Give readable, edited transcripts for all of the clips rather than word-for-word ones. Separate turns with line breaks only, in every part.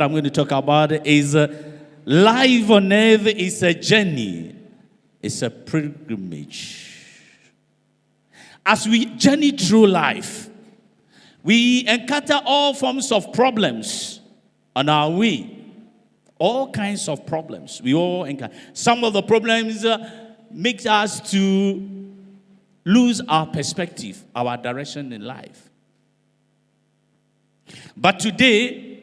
I'm going to talk about is life on earth is a journey. It's a pilgrimage. As we journey through life, we encounter all forms of problems on our way. All kinds of problems. We all encounter. Some of the problems make us to lose our perspective, our direction in life. But today,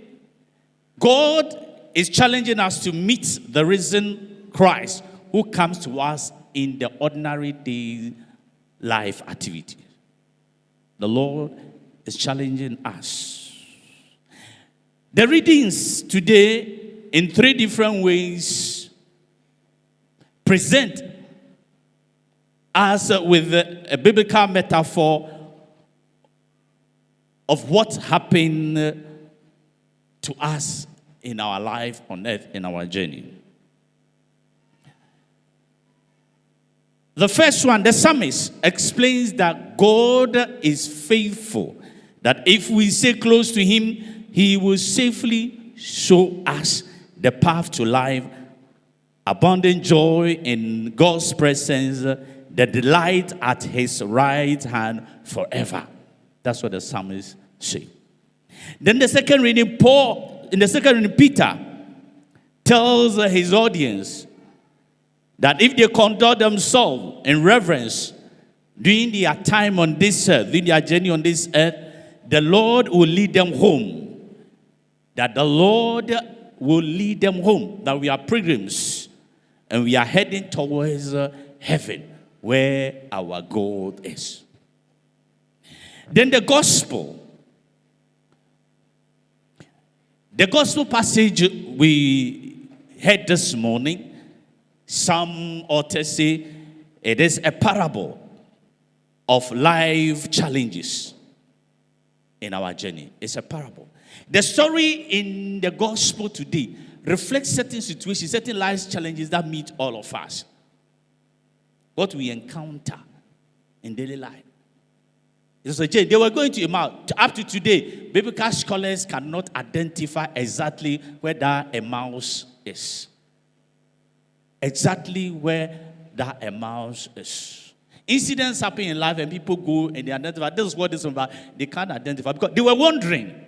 God is challenging us to meet the risen Christ who comes to us in the ordinary day life activity. The Lord is challenging us. The readings today, in 3 different ways, present us with a biblical metaphor of what happened to us in our life on earth, in our journey. The first one, the psalmist explains that God is faithful, that if we stay close to him, he will safely show us the path to life, abundant joy in God's presence, the delight at his right hand forever. That's what the psalmist says. Then the second reading, Peter tells his audience that if they conduct themselves in reverence during their time on this earth, during their journey on this earth, the Lord will lead them home. That the Lord will lead them home. That we are pilgrims and we are heading towards heaven, where our God is. Then the gospel passage we heard this morning, some authors say it is a parable of life challenges in our journey. It's a parable. The story in the gospel today reflects certain situations, certain life challenges that meet all of us. What we encounter in daily life. It's a journey. They were going to Emmaus. Up to today, biblical scholars cannot identify exactly where that Emmaus is. Exactly where that Emmaus is. Incidents happen in life and people go and they identify. This is what this is about. They can't identify because they were wondering.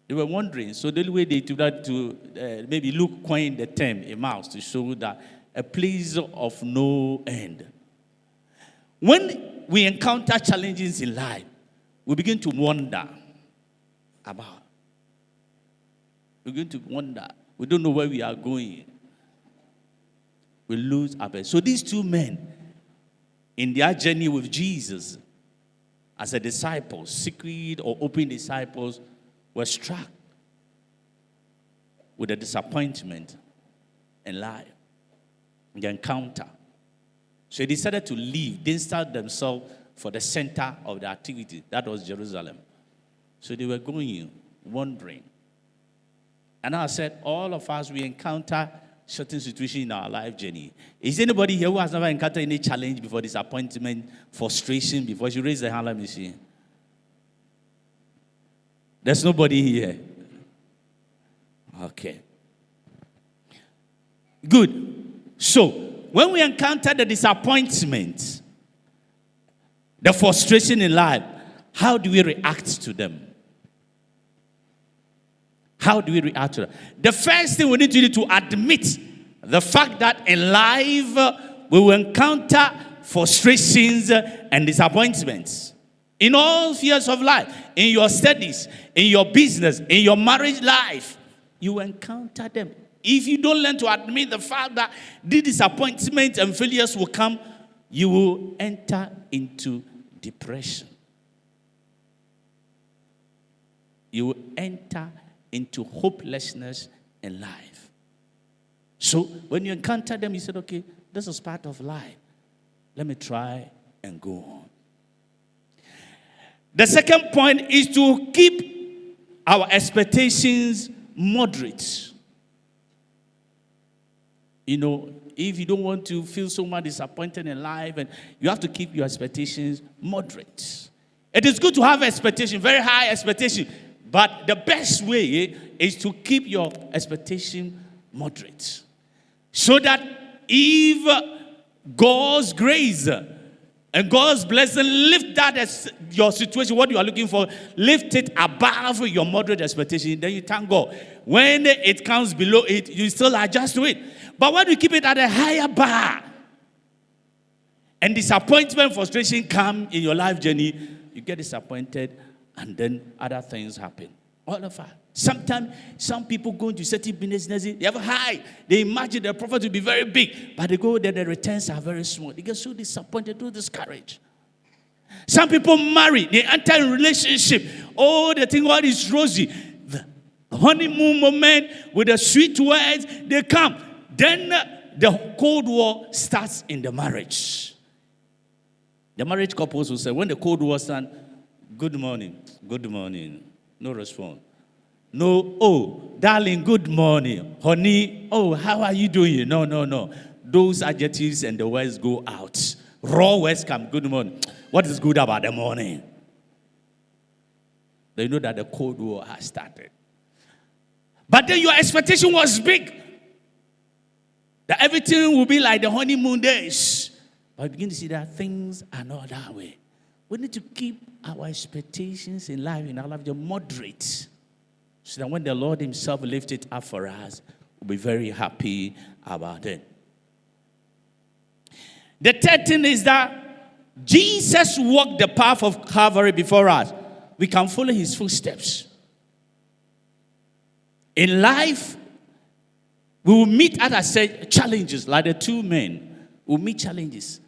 They were wondering. So the only way they do that to maybe Luke coined the term Emmaus to show that a place of no end. When we encounter challenges in life, we begin to wonder about. We begin to wonder. We don't know where we are going. We lose our best. So these two men, in their journey with Jesus, as a disciple, secret or open disciples, were struck with a disappointment in life, in the encounter. So they decided to leave. They started themselves for the center of the activity. That was Jerusalem. So they were going, wandering. And I said, all of us, we encounter certain situations in our life journey. Is anybody here who has never encountered any challenge before, disappointment, frustration before? You raise the hand, let me see. There's nobody here. Okay. Good. So, when we encounter the disappointment, the frustration in life, how do we react to them? How do we react to them? The first thing we need to do to admit the fact that in life we will encounter frustrations and disappointments. In all spheres of life, in your studies, in your business, in your marriage life, you encounter them. If you don't learn to admit the fact that the disappointments and failures will come, you will enter into depression. You will enter into hopelessness in life. So when you encounter them, you said, okay, this is part of life. Let me try and go on. The second point is to keep our expectations moderate. You know, if you don't want to feel so much disappointed in life, and you have to keep your expectations moderate. It is good to have expectation, very high expectation. But the best way is to keep your expectation moderate. So that if God's grace and God's blessing lift that as your situation, what you are looking for, lift it above your moderate expectation, then you thank God. When it comes below it, you still adjust to it. But when you keep it at a higher bar, and disappointment, frustration come in your life journey, you get disappointed, and then other things happen. All of that. Sometimes some people go into certain business, they have high. They imagine their profit will be very big, but they go there, the returns are very small. They get so disappointed, so discouraged. Some people marry, they enter a relationship. Oh, they think all is rosy. The honeymoon moment with the sweet words, they come. Then the Cold War starts in the marriage. The marriage couples will say, when the Cold War starts, good morning, no response. No, oh, darling, good morning. Honey, oh, how are you doing? No. Those adjectives and the words go out. Raw words come, good morning. What is good about the morning? They know that the Cold War has started. But then your expectation was big. That everything will be like the honeymoon days. But you begin to see that things are not that way. We need to keep our expectations in life, moderate. So that when the Lord himself lifts it up for us, we'll be very happy about it. The third thing is that Jesus walked the path of Calvary before us. We can follow his footsteps. In life, we will meet, as I said, challenges, like the two men will meet challenges.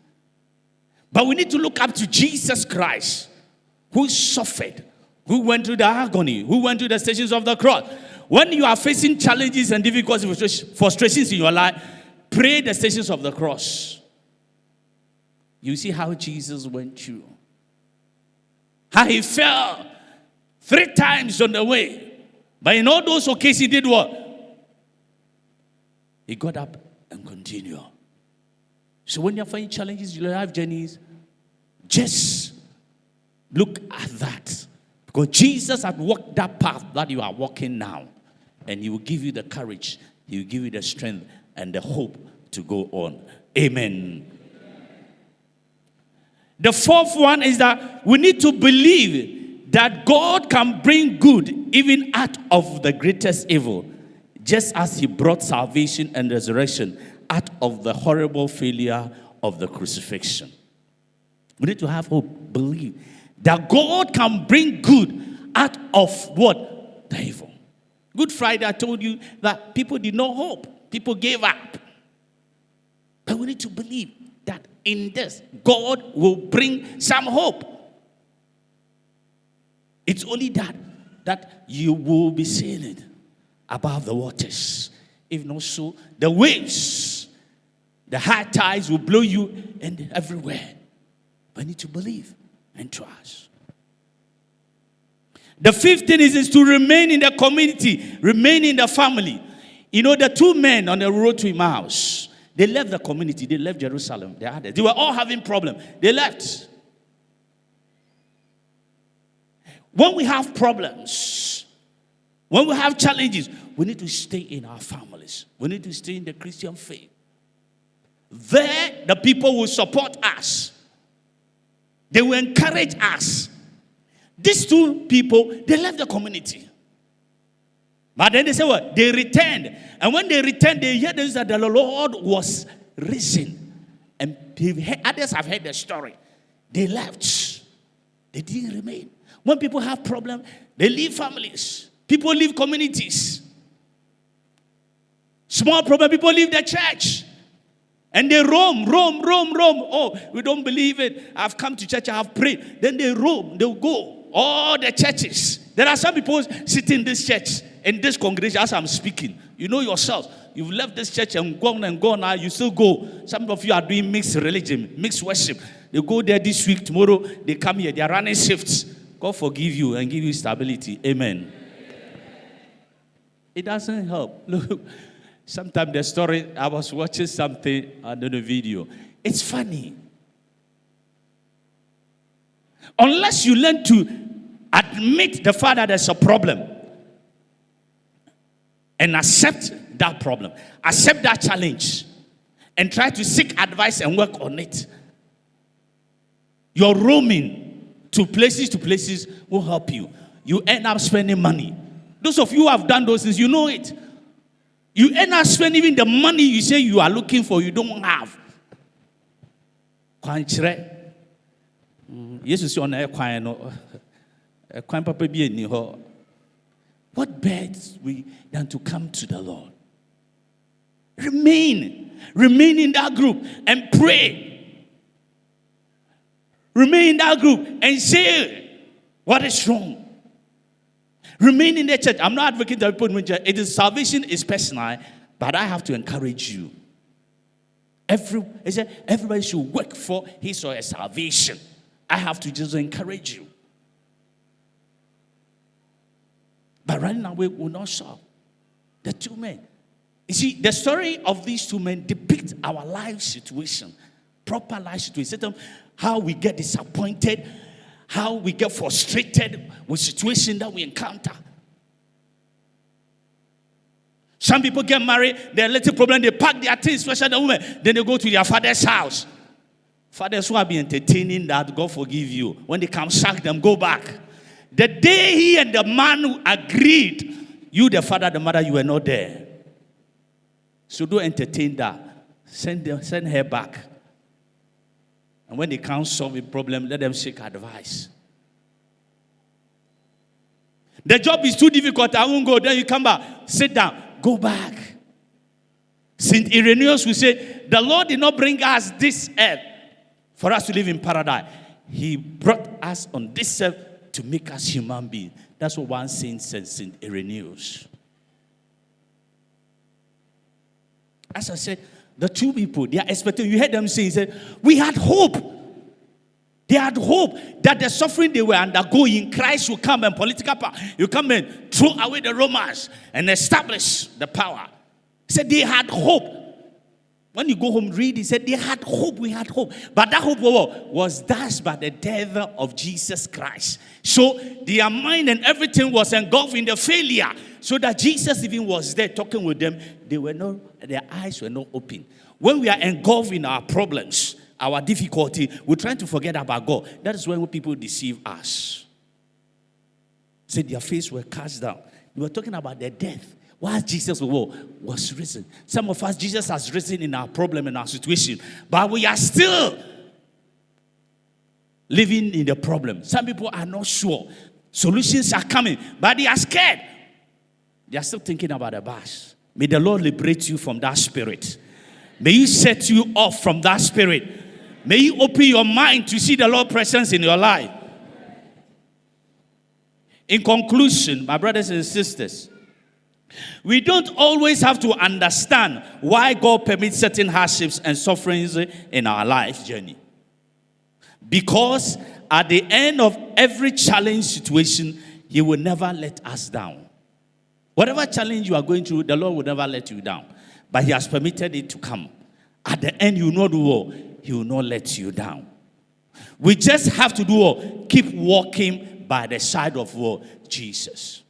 But we need to look up to Jesus Christ, who suffered, who went through the agony, who went through the stations of the cross. When you are facing challenges and difficulties, frustrations in your life, pray the stations of the cross. You see how Jesus went through. How he fell 3 times on the way. But in all those occasions, he did what? He got up and continued. So when you're finding challenges in your life journeys, just look at that. Because Jesus had walked that path that you are walking now. And he will give you the courage, he will give you the strength and the hope to go on. Amen. The fourth one is that we need to believe that God can bring good even out of the greatest evil, just as he brought salvation and resurrection out of the horrible failure of the crucifixion. We need to have hope, believe that God can bring good out of what? The evil. Good Friday, I told you that people did not hope. People gave up. But we need to believe that in this, God will bring some hope. It's only that you will be sailing above the waters. If not so, the waves, the high tides will blow you and everywhere. But you need to believe and trust. The fifth thing is to remain in the community, remain in the family. You know, the 2 men on the road to Emmaus, they left the community, they left Jerusalem. They were all having problems. They left. When we have problems, when we have challenges, we need to stay in our families. We need to stay in the Christian faith. There, the people will support us. They will encourage us. These 2 people, they left the community. But then they said what? They returned. And when they returned, they heard that the Lord was risen. And others have heard the story. They left. They didn't remain. When people have problems, they leave families. People leave communities. Small problem, people leave the church. And they roam. Oh, we don't believe it. I've come to church, I have prayed. Then they roam, they'll go. All the churches. There are some people sitting in this church, in this congregation, as I'm speaking. You know yourself. You've left this church and gone now. You still go. Some of you are doing mixed religion, mixed worship. They go there this week, tomorrow they come here. They are running shifts. God forgive you and give you stability. Amen. It doesn't help. Look, sometimes the story, I was watching something under the video. It's funny. Unless you learn to Admit the fact that there's a problem. And accept that problem. Accept that challenge. And try to seek advice and work on it. Your roaming to places will help you. You end up spending money. Those of you who have done those things, you know it. You end up spending even the money you say you are looking for, you don't have. What begs we than to come to the Lord? Remain in that group and pray. Remain in that group and say what is wrong. Remain in the church. I'm not advocating that people in church. It is salvation is personal, but I have to encourage you. Everybody should work for his or her salvation. I have to just encourage you. But running away will not solve. The two men. You see, the story of these two men depicts our life situation, proper life situation, how we get disappointed, how we get frustrated with situations that we encounter. Some people get married, their little problem, they pack their things, especially the women, then they go to their father's house. Fathers who have been entertaining that, God forgive you. When they come, sack them, go back. The day he and the man agreed, you, the father, the mother, you were not there. So don't entertain that. Send her back. And when they can't solve a problem, let them seek advice. The job is too difficult, I won't go. Then you come back, sit down, go back. Saint Irenaeus will say, the Lord did not bring us this earth for us to live in paradise. He brought us on this earth to make us human beings. That's what one saint said, Saint Irenaeus. As I said, the two people, they are expecting. You heard them say, he said, we had hope. They had hope that the suffering they were undergoing, Christ will come and political power. You come and throw away the Romans and establish the power. He said they had hope. When you go home, read, he said they had hope, we had hope. But that hope was dashed by the death of Jesus Christ. So their mind and everything was engulfed in the failure. So that Jesus even was there talking with them. Their eyes were not open. When we are engulfed in our problems, our difficulty, we're trying to forget about God. That is when people deceive us. Said their faces were cast down. We were talking about their death. While Jesus was risen. Some of us, Jesus has risen in our problem and our situation. But we are still living in the problem. Some people are not sure. Solutions are coming, but they are scared. They are still thinking about the past. May the Lord liberate you from that spirit. May He set you off from that spirit. May He open your mind to see the Lord's presence in your life. In conclusion, my brothers and sisters, we don't always have to understand why God permits certain hardships and sufferings in our life journey. Because at the end of every challenge situation, He will never let us down. Whatever challenge you are going through, the Lord will never let you down. But He has permitted it to come. At the end, you will not do all. He will not let you down. We just have to do all. Keep walking by the side of Jesus.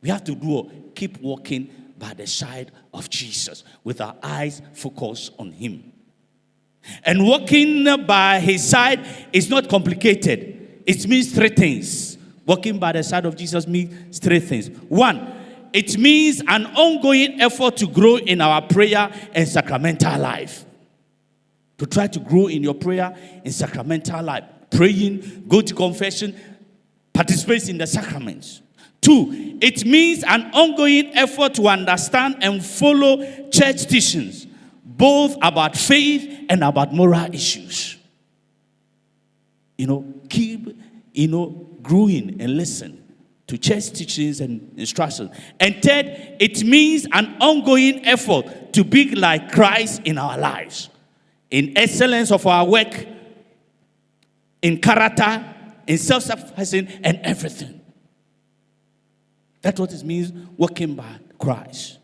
We have to do all. Keep walking by the side of Jesus with our eyes focused on Him. And walking by His side is not complicated. It means three things. Walking by the side of Jesus means three things. One, it means an ongoing effort to grow in our prayer and sacramental life. To try to grow in your prayer and sacramental life. Praying, go to confession, participate in the sacraments. Two, it means an ongoing effort to understand and follow church teachings, both about faith and about moral issues. Keep, growing and listen to church teachings and instructions. And third, it means an ongoing effort to be like Christ in our lives, in excellence of our work, in character, in self-sacrificing, and everything. That's what it means, walking by Christ.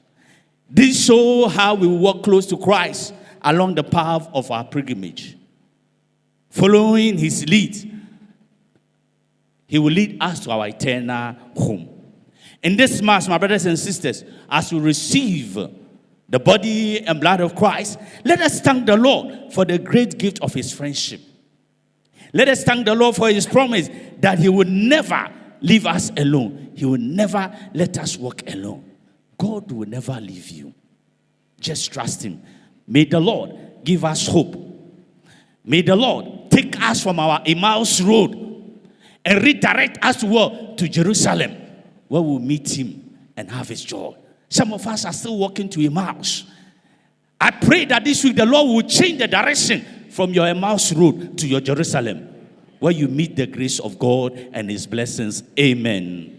This shows how we walk close to Christ along the path of our pilgrimage. Following His lead. He will lead us to our eternal home. In this Mass, my brothers and sisters, as we receive the body and blood of Christ, let us thank the Lord for the great gift of his friendship. Let us thank the Lord for his promise that he will never leave us alone. He will never let us walk alone. God will never leave you. Just trust him. May the Lord give us hope. May the Lord take us from our Emmaus road and redirect us to Jerusalem, where we'll meet him and have his joy. Some of us are still walking to Emmaus. I pray that this week the Lord will change the direction from your Emmaus road to your Jerusalem, where you meet the grace of God and his blessings. Amen.